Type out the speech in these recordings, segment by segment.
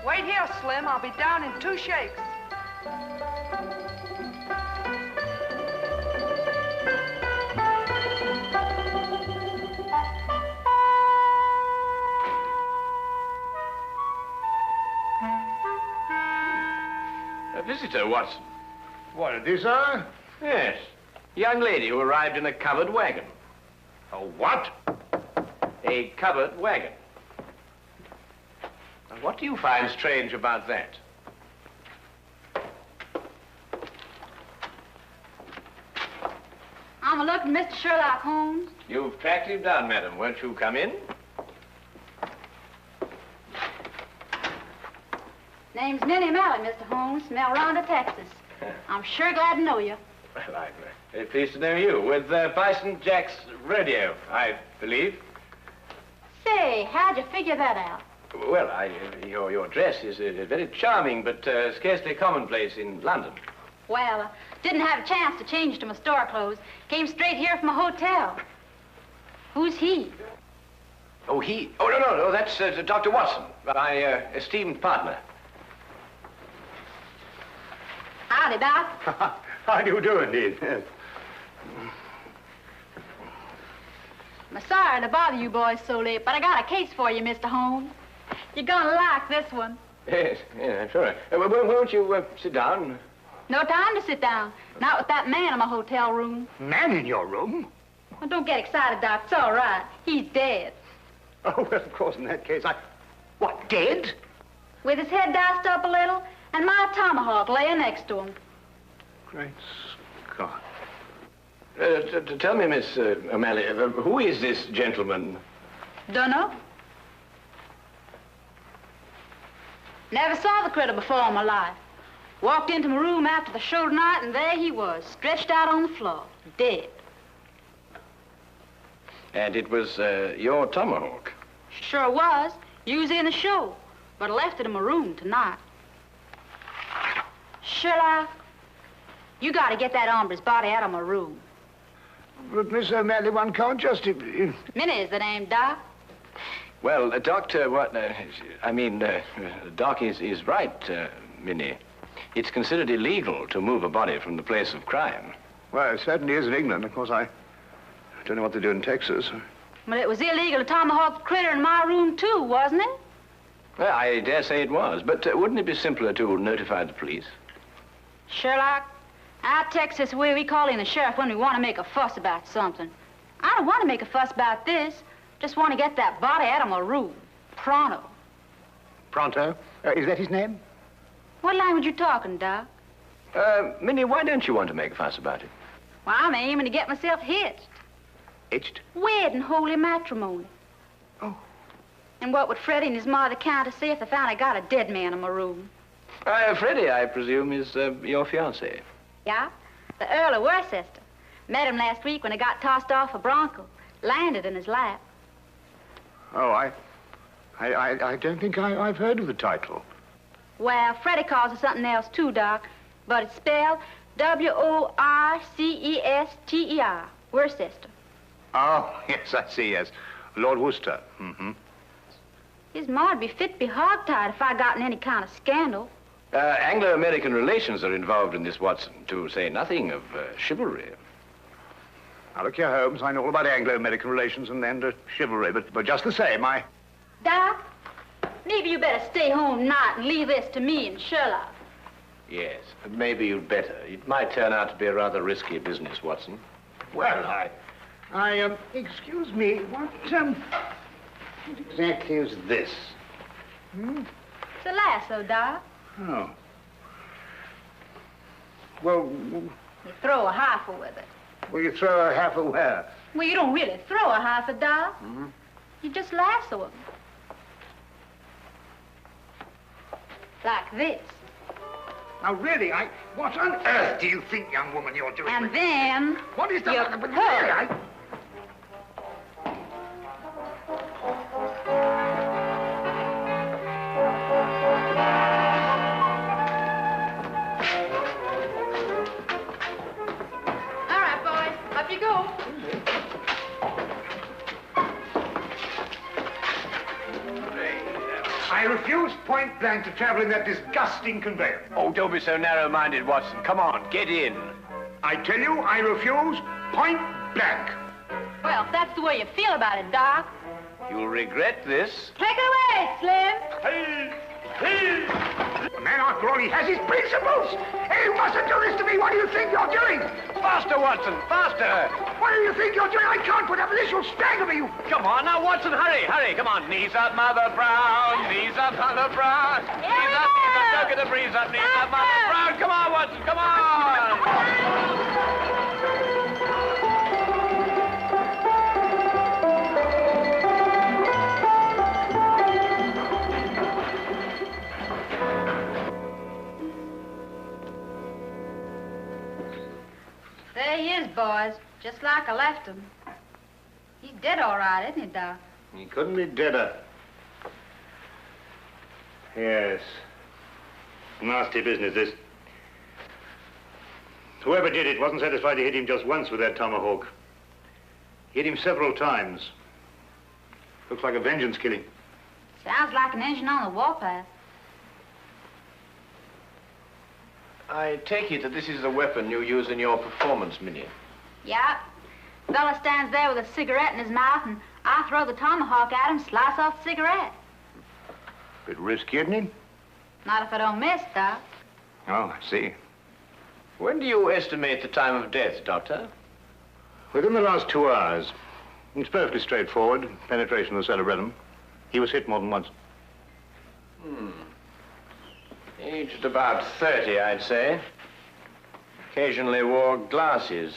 Wait here, Slim. I'll be down in 2 shakes. A visitor, Watson. What, it is, sir? Yes. Young lady who arrived in a covered wagon. A what? A covered wagon. Now, what do you find strange about that? I'm looking, Mr. Sherlock Holmes. You've tracked him down, madam. Won't you come in? Name's Minnie O'Malley, Mr. Holmes, from El Rondo, Texas. I'm sure glad to know you. Well, I'm very pleased to know you. With Bison Jack's rodeo, I believe. Say, how'd you figure that out? Well, your dress is very charming, but scarcely commonplace in London. Well, didn't have a chance to change to my store clothes. Came straight here from a hotel. Who's he? Oh, he? Oh, no, that's Dr. Watson, my esteemed partner. Howdy, Doc. How do you do, indeed? Yes. I'm sorry to bother you boys so late, but I got a case for you, Mr. Holmes. You're gonna like this one. Yes, I'm sure. Won't you sit down? No time to sit down. Not with that man in my hotel room. Man in your room? Well, don't get excited, Doc. It's all right. He's dead. Oh, well, of course, in that case, What, dead? With his head diced up a little, and my tomahawk laying next to him. Great Scott. Tell me, Miss O'Malley, who is this gentleman? Dunno. Never saw the critter before in my life. Walked into my room after the show tonight, and there he was, stretched out on the floor, dead. And it was your tomahawk? Sure was. Used in the show, but I left it in my room tonight. Sherlock, you gotta get that hombre's body out of my room. But, Miss O'Malley, one can't just... Minnie's the name, Doc. Well, Doctor, Doc is right, Minnie. It's considered illegal to move a body from the place of crime. Well, it certainly is in England. Of course, I don't know what they do in Texas. But it was illegal to tomahawk the critter in my room, too, wasn't it? Well, I dare say it was, but wouldn't it be simpler to notify the police? Sherlock, out Texas way we call in the sheriff when we want to make a fuss about something. I don't want to make a fuss about this. Just want to get that body out of my room. Pronto. Pronto? Is that his name? What language you talking, Doc? Minnie, why don't you want to make a fuss about it? Well, I'm aiming to get myself hitched. Hitched? Wed in holy matrimony. Oh. And what would Freddie and his mother count to see if they found I got a dead man in my room? Freddie, I presume, is your fiancé. Yeah, the Earl of Worcester. Met him last week when he got tossed off a bronco. Landed in his lap. Oh, I don't think I've heard of the title. Well, Freddie calls it something else, too, Doc. But it's spelled W-O-R-C-E-S-T-E-R. Worcester. Oh, yes, I see, yes. Lord Worcester. Mm-hmm. His ma'd be fit to be hogtied if I got in any kind of scandal. Anglo-American relations are involved in this, Watson, to say nothing of chivalry. Now, look here, Holmes, I know all about Anglo-American relations and chivalry, but just the same, Doc, maybe you better stay home tonight and leave this to me and Sherlock. Yes, maybe you'd better. It might turn out to be a rather risky business, Watson. Well, excuse me, what exactly is this? It's a lasso, Doc. Oh. Well, You throw a half with it. well, you throw a half of where? Well, you don't really throw a half a Doc. Mm-hmm. You just lasso him. Like this. Now, really, what on earth do you think, young woman, you're doing? And then... What is the... you But pull. really, All right, boys. Up you go. I refuse point blank to travel in that disgusting conveyance. Oh, don't be so narrow-minded, Watson. Come on, get in. I tell you, I refuse point blank. Well, if that's the way you feel about it, Doc. You'll regret this. Take it away, Slim. Hey! Hey! The man, after all, he has his principles. Hey, you mustn't do this to me. What do you think you're doing? Faster, Watson, faster. What do you think you're doing? I can't put up with this. You'll strangle me. Come on, now, Watson, hurry, hurry. Come on, knees up, Mother Brown. Knees up, Mother Brown. Knees up, don't get the breeze up. Knees up, Mother Brown. Come on, Watson, come on. There he is, boys. Just like I left him. He's dead all right, isn't he, Doc? He couldn't be deader. Yes. Nasty business, this. Whoever did it wasn't satisfied to hit him just once with that tomahawk. Hit him several times. Looks like a vengeance killing. Sounds like an engine on the warpath. I take it that this is the weapon you use in your performance, Minnie. Yeah. Fella stands there with a cigarette in his mouth, and I throw the tomahawk at him, slice off the cigarette. Bit risky, isn't it? Not if I don't miss, Doc. Oh, I see. When do you estimate the time of death, Doctor? Within the last 2 hours. It's perfectly straightforward. Penetration of the cerebellum. He was hit more than once. Aged about 30, I'd say. Occasionally wore glasses.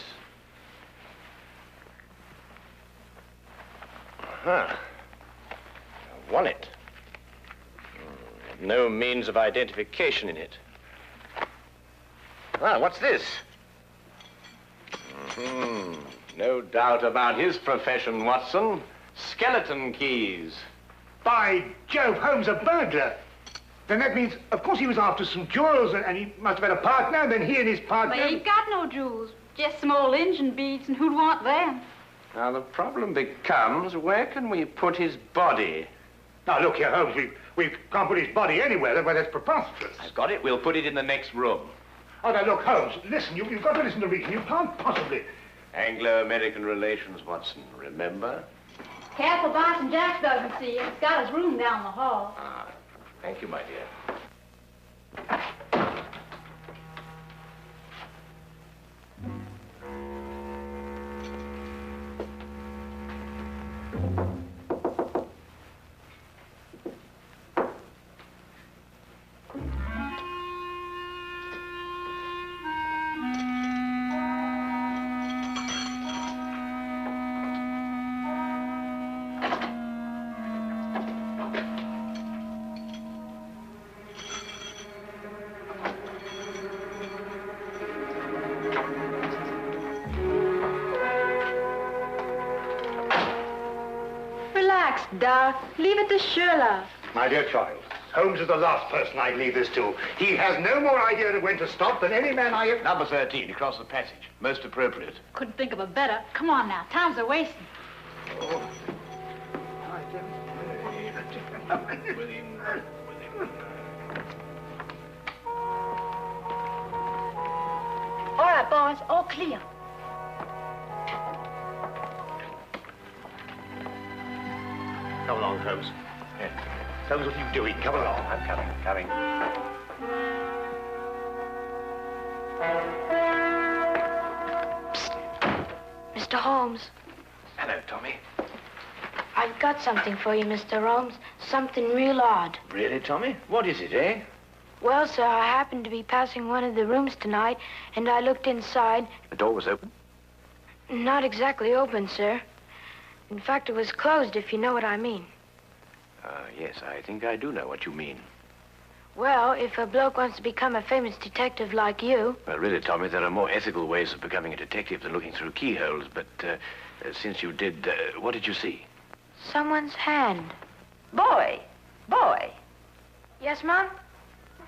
Huh. Won it. No means of identification in it. Ah, what's this? No doubt about his profession, Watson. Skeleton keys. By Jove, Holmes, a burglar. Then that means, of course, he was after some jewels, and he must have had a partner, and then he and his partner... But he ain't got no jewels. Just some old engine beads, and who'd want them? Now, the problem becomes, where can we put his body? Now, look here, Holmes, we can't put his body anywhere. That's preposterous. I've got it. We'll put it in the next room. Oh, now, look, Holmes, listen, you've got to listen to reason. You can't possibly... Anglo-American relations, Watson, remember? Careful Bison Jack doesn't see you. He's got his room down the hall. Ah, thank you, my dear. Doc, leave it to Sherlock. My dear child, Holmes is the last person I'd leave this to. He has no more idea of when to stop than any man I have... Number 13, across the passage. Most appropriate. Couldn't think of a better. Come on now, time's a wasting. Oh. All right, boys, all clear. Come along, Holmes. Yeah. Holmes, what are you doing? Come along. I'm coming. Mr. Holmes, Hello, Tommy. I've got something for you, Mr. Holmes. Something real odd. Really, Tommy? What is it, eh? Well, sir, I happened to be passing one of the rooms tonight, and I looked inside. The door was open? Not exactly open, sir. In fact, it was closed, if you know what I mean. Yes, I think I do know what you mean. Well, if a bloke wants to become a famous detective like you... Well, really, Tommy, there are more ethical ways of becoming a detective than looking through keyholes, but since you did, what did you see? Someone's hand. Boy. Yes, Mom?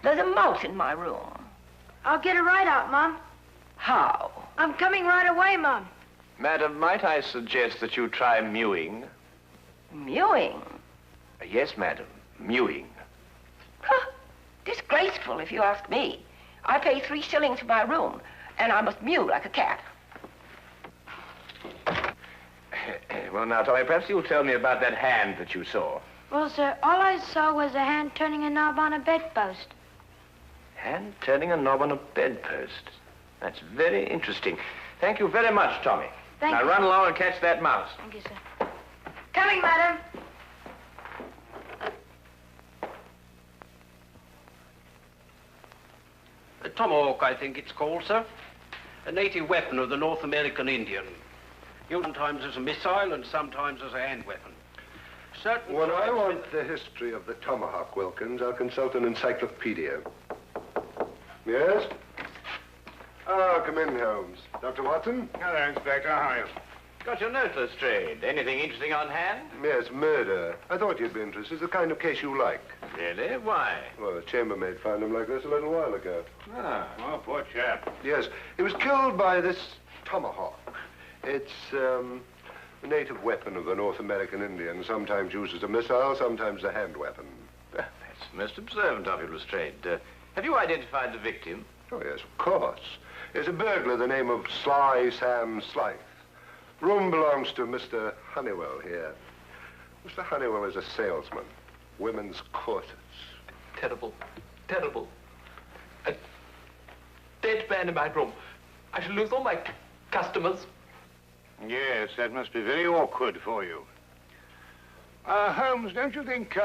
There's a mouse in my room. I'll get it right out, Mom. How? I'm coming right away, Mom. Madam, might I suggest that you try mewing? Mewing? Yes, madam, mewing. Huh. Disgraceful, if you ask me. I pay 3 shillings for my room, and I must mew like a cat. Well, now, Tommy, perhaps you'll tell me about that hand that you saw. Well, sir, all I saw was a hand turning a knob on a bedpost. Hand turning a knob on a bedpost. That's very interesting. Thank you very much, Tommy. Thank you. Now run along and catch that mouse. Thank you, sir. Coming, madam. A tomahawk, I think it's called, sir. A native weapon of the North American Indian. Used sometimes as a missile and sometimes as a hand weapon. Certain When I tribes- want the history of the tomahawk, Wilkins, I'll consult an encyclopedia. Yes? Ah, come in, Holmes. Dr. Watson? Hello, Inspector. How are you? Got your note, Lestrade. Anything interesting on hand? Yes, murder. I thought you'd be interested. It's the kind of case you like. Really? Why? Well, a chambermaid found him like this a little while ago. Ah. Oh, poor chap. Yes, he was killed by this tomahawk. It's a native weapon of the North American Indian, sometimes used as a missile, sometimes a hand weapon. That's most observant of you, Lestrade. Have you identified the victim? Oh, yes, of course. There's a burglar, the name of Sly Sam Slythe. Room belongs to Mr. Honeywell here. Mr. Honeywell is a salesman. Women's corsets. Terrible. Terrible. A dead man in my room. I shall lose all my customers. Yes, that must be very awkward for you. Holmes, don't you think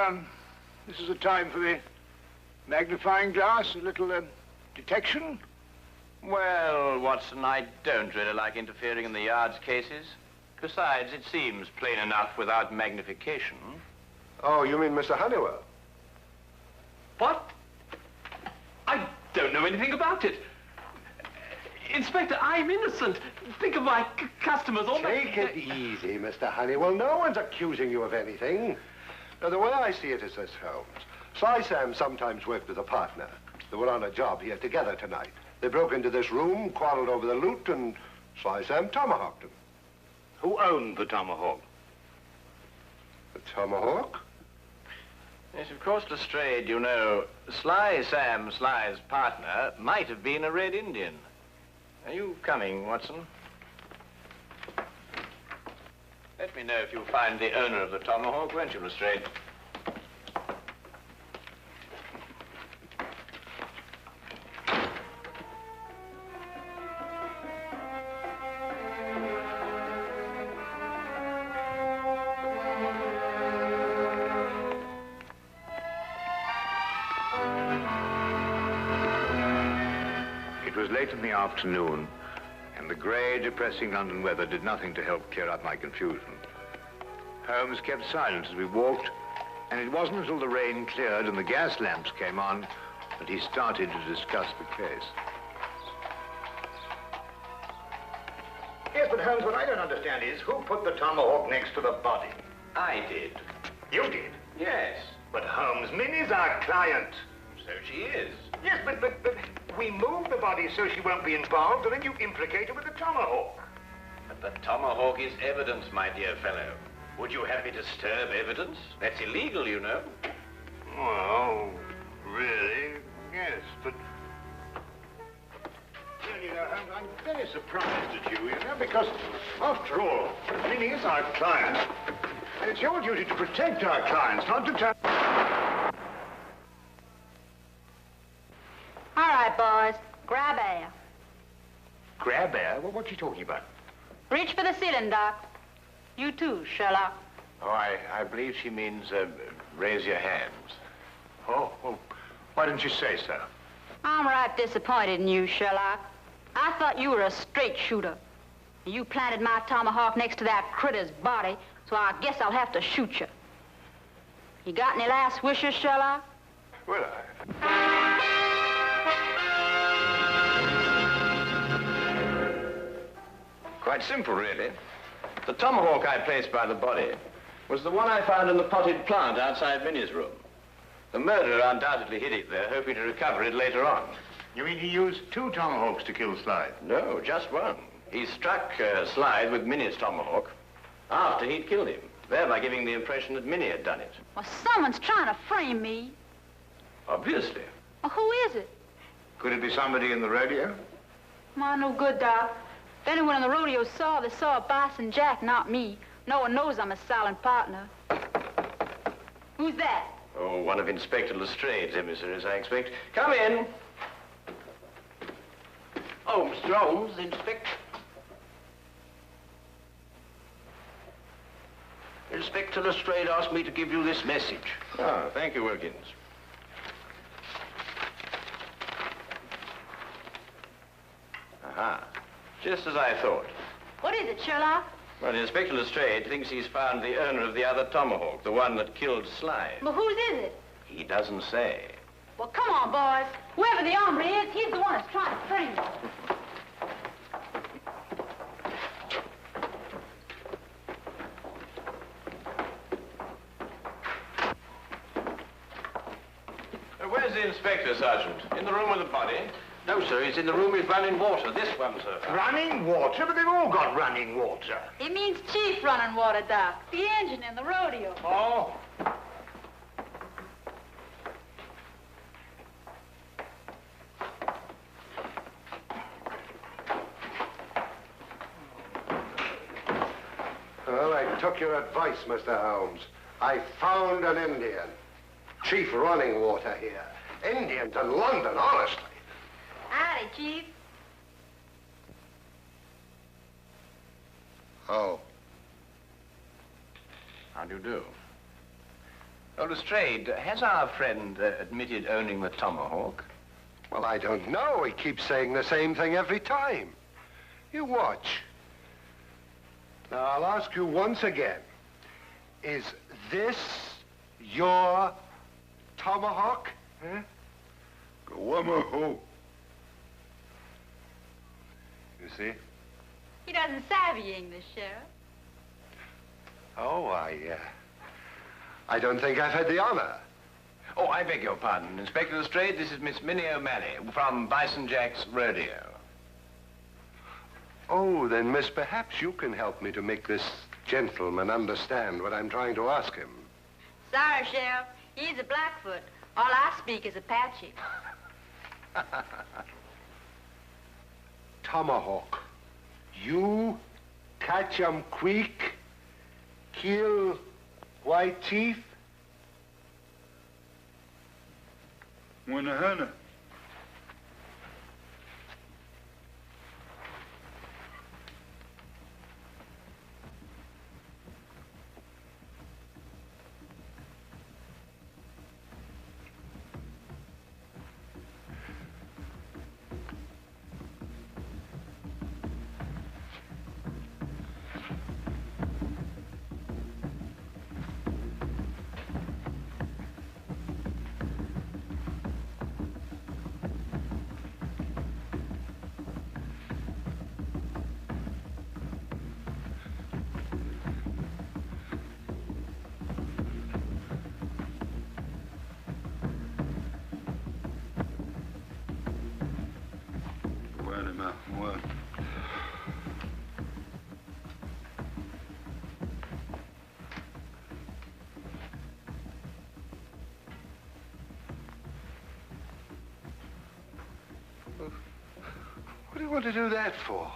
this is a time for the magnifying glass, a little detection? Well, Watson, I don't really like interfering in the yard's cases. Besides, it seems plain enough without magnification. Oh, you mean Mr. Honeywell? What? I don't know anything about it. Inspector, I'm innocent. Think of my customers. All Take it easy, Mr. Honeywell. No one's accusing you of anything. Now, the way I see it is this, Holmes. Sly Sam sometimes worked with a partner. They were on a job here together tonight. They broke into this room, quarreled over the loot, and Sly Sam tomahawked him. Who owned the tomahawk? The tomahawk? Yes, of course, Lestrade, you know, Sly Sam Sly's partner might have been a Red Indian. Are you coming, Watson? Let me know if you find the owner of the tomahawk, won't you, Lestrade? It was late in the afternoon, and the grey, depressing London weather did nothing to help clear up my confusion. Holmes kept silent as we walked, and it wasn't until the rain cleared and the gas lamps came on that he started to discuss the case. Yes, but Holmes, what I don't understand is who put the tomahawk next to the body? I did. You did? Yes. But Holmes, Minnie's our client. So she is. Yes, but we moved the body so she won't be involved, and then you implicate her with the tomahawk. But the tomahawk is evidence, my dear fellow. Would you have me disturb evidence? That's illegal, you know. Well, really? Yes, but... Well, you know, I'm very surprised at you, because, after all, Minnie is our client. And it's your duty to protect our clients, not to turn... All right, boys. Grab air. Grab air? Well, what's she talking about? Reach for the ceiling, Doc. You too, Sherlock. Oh, I believe she means raise your hands. Oh, Why didn't you say so? I'm right disappointed in you, Sherlock. I thought you were a straight shooter. You planted my tomahawk next to that critter's body, so I guess I'll have to shoot you. You got any last wishes, Sherlock? Will I? Quite simple, really. The tomahawk I placed by the body was the one I found in the potted plant outside Minnie's room. The murderer undoubtedly hid it there, hoping to recover it later on. You mean he used 2 tomahawks to kill Slide? No, just one. He struck Slide with Minnie's tomahawk after he'd killed him, thereby giving the impression that Minnie had done it. Well, someone's trying to frame me. Obviously. Well, who is it? Could it be somebody in the rodeo? My no good, Doc. If anyone in the rodeo saw, they saw Bison Jack, not me. No one knows I'm a silent partner. Who's that? Oh, one of Inspector Lestrade's emissaries, I expect. Come in. Oh, Mr. Holmes, Inspector. Inspector Lestrade asked me to give you this message. Oh, thank you, Wilkins. Aha. Just as I thought. What is it, Sherlock? Well, Inspector Lestrade thinks he's found the owner of the other tomahawk, the one that killed Slide. But whose is it? He doesn't say. Well, come on, boys. Whoever the hombre is, he's the one that's trying to frame me. Where's the inspector, Sergeant? In the room with the body? No, sir, he's in the room with running water. This one, sir. Running water? But they've all got running water. It means Chief running water, Doc. The engine in the rodeo. Oh. Well, I took your advice, Mr. Holmes. I found an Indian. Chief running water here. Indians in London, honestly. Howdy, Chief. Oh. How do you do? Oh, Lestrade, has our friend admitted owning the tomahawk? Well, I don't know. He keeps saying the same thing every time. You watch. Now, I'll ask you once again. Is this your tomahawk? Huh? Gawamaho. You see? He doesn't savvy English, Sheriff. Oh, I don't think I've had the honor. Oh, I beg your pardon. Inspector Lestrade, this is Miss Minnie O'Malley from Bison Jack's rodeo. Oh, then, miss, perhaps you can help me to make this gentleman understand what I'm trying to ask him. Sorry, Sheriff. He's a Blackfoot. All I speak is Apache. Tomahawk. You catch 'em quick, kill white chief? Wanahana. What do you want to do that for?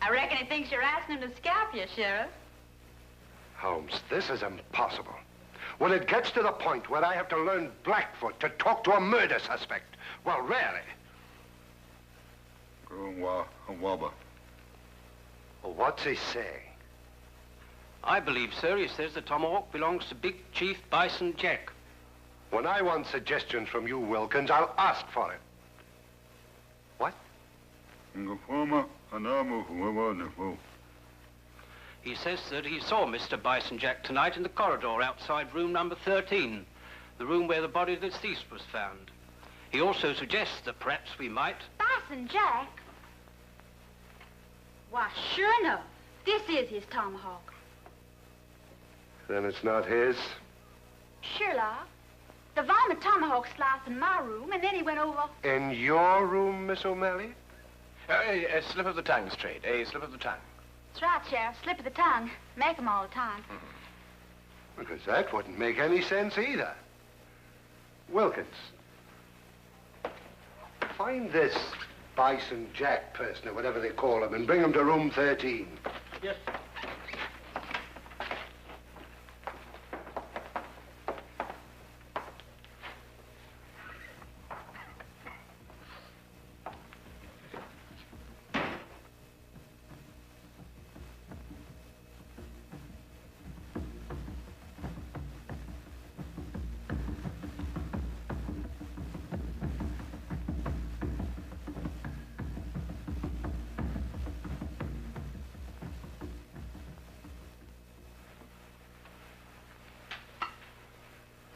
I reckon he thinks you're asking him to scalp you, Sheriff. Holmes, this is impossible. When it gets to the point where I have to learn Blackfoot to talk to a murder suspect, well, really. Well, what's he saying? I believe, sir, he says the tomahawk belongs to Big Chief Bison Jack. When I want suggestions from you, Wilkins, I'll ask for it. What? He says that he saw Mr. Bison Jack tonight in the corridor outside room number 13, the room where the body of the deceased was found. He also suggests that perhaps we might... Bison Jack? Why, sure enough, this is his tomahawk. Then it's not his? Sherlock, the varmint tomahawk sliced in my room, and then he went over... In your room, Miss O'Malley? A slip of the tongue, Lestrade. A slip of the tongue. That's right, Sheriff. Slip of the tongue. Make 'em all the time. Because that wouldn't make any sense either. Wilkins, find this Bison Jack person, or whatever they call him, and bring him to room 13. Yes.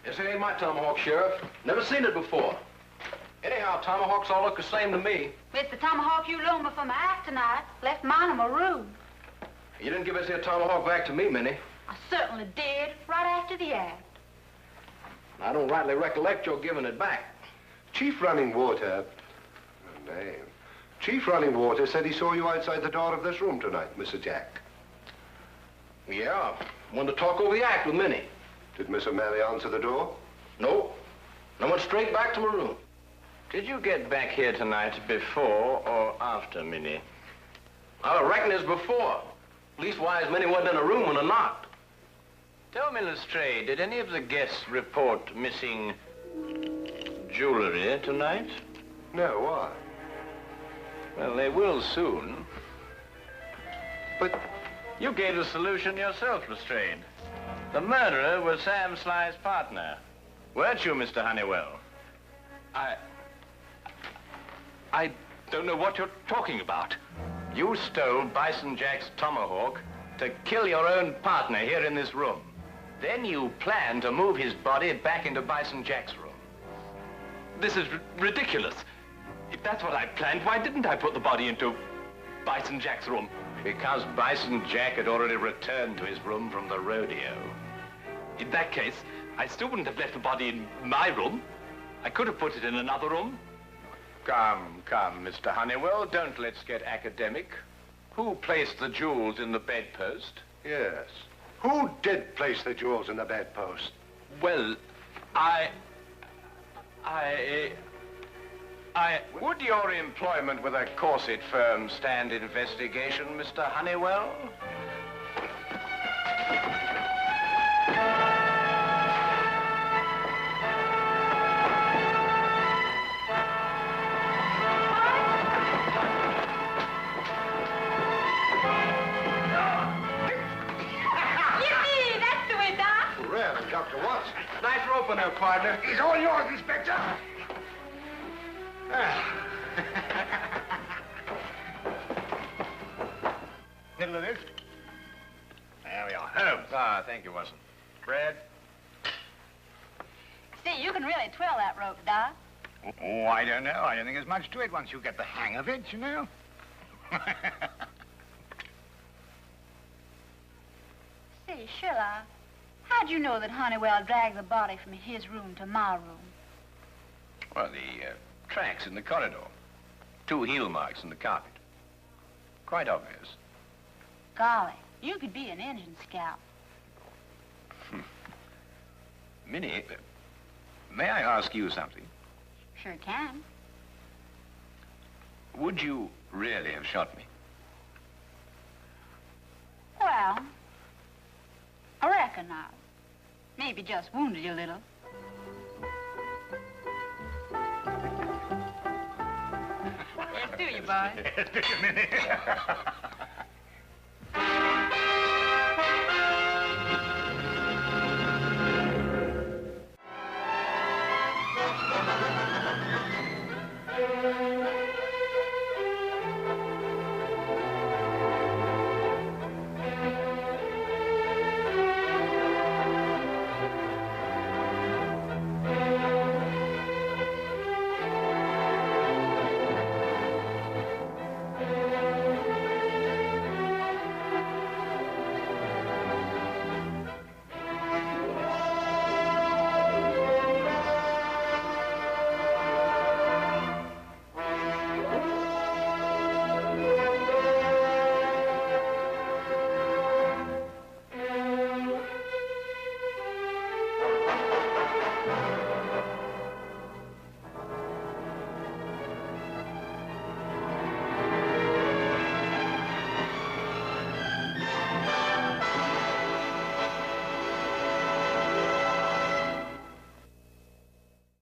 This ain't my tomahawk, Sheriff. Never seen it before. Anyhow, tomahawks all look the same to me. It's the tomahawk you loaned me for my act tonight. Left mine in my room. You didn't give us your tomahawk back to me, Minnie. I certainly did, right after the act. I don't rightly recollect your giving it back. Chief Running Water... Chief Running Water said he saw you outside the door of this room tonight, Mr. Jack. Yeah, wanted to talk over the act with Minnie. Did Miss O'Malley answer the door? No. I went straight back to my room. Did you get back here tonight before or after Minnie? I reckon it's before. Leastwise, Minnie wasn't in a room when I knocked. Tell me, Lestrade, did any of the guests report missing jewelry tonight? No, why? Well, they will soon. But... You gave the solution yourself, Lestrade. The murderer was Sam Sly's partner. Weren't you, Mr. Honeywell? I don't know what you're talking about. You stole Bison Jack's tomahawk to kill your own partner here in this room. Then you planned to move his body back into Bison Jack's room. This is ridiculous. If that's what I planned, why didn't I put the body into Bison Jack's room? Because Bison Jack had already returned to his room from the rodeo. In that case, I still wouldn't have left the body in my room. I could have put it in another room. Come, Mr. Honeywell, don't let's get academic. Who placed the jewels in the bedpost? Yes. Who did place the jewels in the bedpost? Well, Would your employment with a corset firm stand investigation, Mr. Honeywell? Yippee! That's the way, Doc. Really, Dr. Watson? Nice rope in there, partner. He's all yours, Inspector. Middle of this. There we are. Holmes. Ah, thank you, Watson. Fred? See, you can really twirl that rope, Doc. Oh, I don't know. I don't think there's much to it once you get the hang of it, you know. Say, Sherlock, how'd you know that Honeywell dragged the body from his room to my room? Well, the tracks in the corridor. 2 heel marks in the carpet. Quite obvious. Golly, you could be an engine scout. Minnie, may I ask you something? Sure can. Would you really have shot me? Well, I reckon I maybe just wounded you a little. Yes, do you, boy? Yes, do you, Minnie?